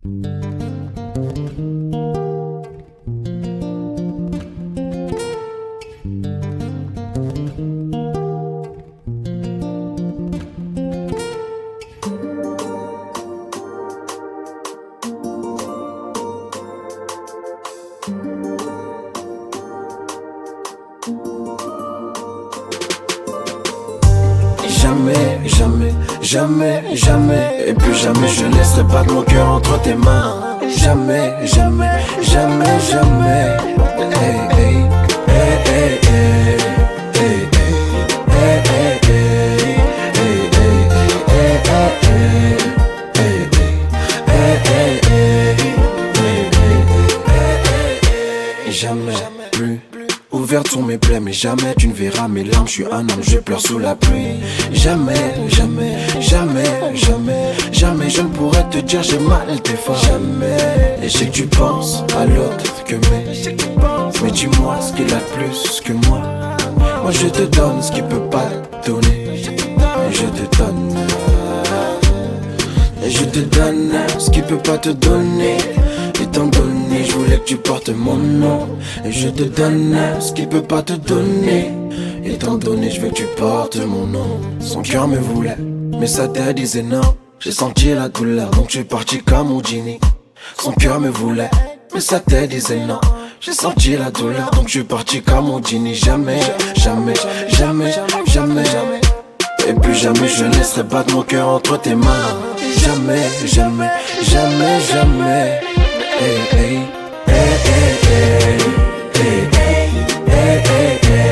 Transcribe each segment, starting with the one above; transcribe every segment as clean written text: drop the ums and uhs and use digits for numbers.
Jamais, jamais, jamais, jamais. Et plus jamais je laisserai pas de mon cœur entre tes mains. Jamais, jamais, jamais, jamais. Hey, hey, hey, hey, hey, hey, hey, hey, hey, jamais plus ouvertes sont mes plaies, mais jamais tu ne verras mes larmes. Je suis un homme, je pleure sous la pluie. Jamais, jamais, jamais, jamais, jamais je ne pourrais te dire j'ai mal tes fois. Jamais. Et je sais que tu penses à l'autre que mais dis-moi ce qu'il a de plus que moi. Moi je te donne ce qu'il peut pas te donner. Et je te donne. Et je te donne ce qu'il peut pas te donner. Étant donné, je voulais que tu portes mon nom. Et je te donne ce qu'il peut pas te donner. Étant donné, je veux que tu portes mon nom. Son cœur me voulait, mais sa tête disait non. J'ai senti la douleur, donc je suis parti comme Houdini. Son cœur me voulait, mais sa tête disait non. J'ai senti la douleur, donc je suis parti comme Houdini. Jamais, jamais, jamais, jamais, jamais. Et plus jamais je laisserai battre mon cœur entre tes mains. Jamais, jamais, jamais, jamais. Hey, hey, hey, hey, hey, hey, hey, hey, hey, hey,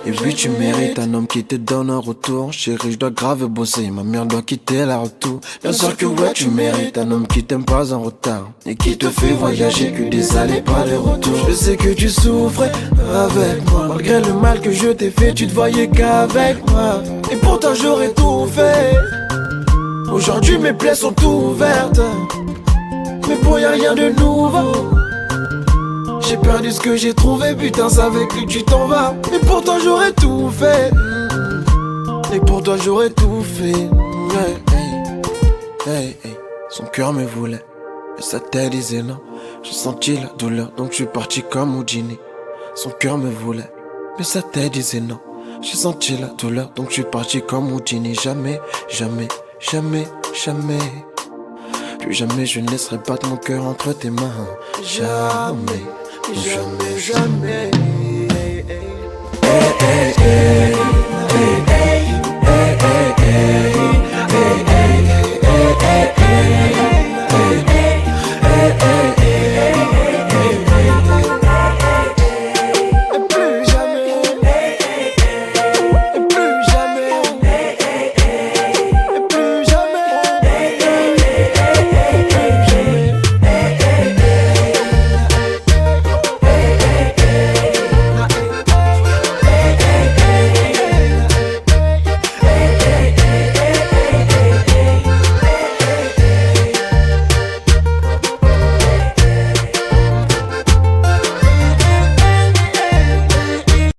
et puis tu mérites un homme qui te donne un retour. Chérie, je dois grave bosser, ma mère doit quitter la retour. Bien sûr que ouais, tu mérites un homme qui t'aime pas en retard et qui te fait voyager que des allées, pas de retour. Je sais que tu souffrais avec moi, malgré le mal que je t'ai fait, tu te voyais qu'avec moi. Et pourtant j'aurais tout fait. Aujourd'hui mes plaies sont ouvertes, mais pour y'a rien de nouveau. J'ai perdu ce que j'ai trouvé, putain, c'est avec lui tu t'en vas. Et pourtant j'aurais tout fait. Et pour toi j'aurais tout fait. Hey, hey, hey, hey. Son cœur me voulait, mais sa tête disait non. J'ai senti la douleur, donc je suis parti comme Houdini. Son cœur me voulait, mais sa tête disait non. J'ai senti la douleur, donc je suis parti comme Houdini. Jamais, jamais, jamais, jamais. Plus jamais je ne laisserai battre mon cœur entre tes mains. Jamais, jamais, jamais. Hey, hey, hey.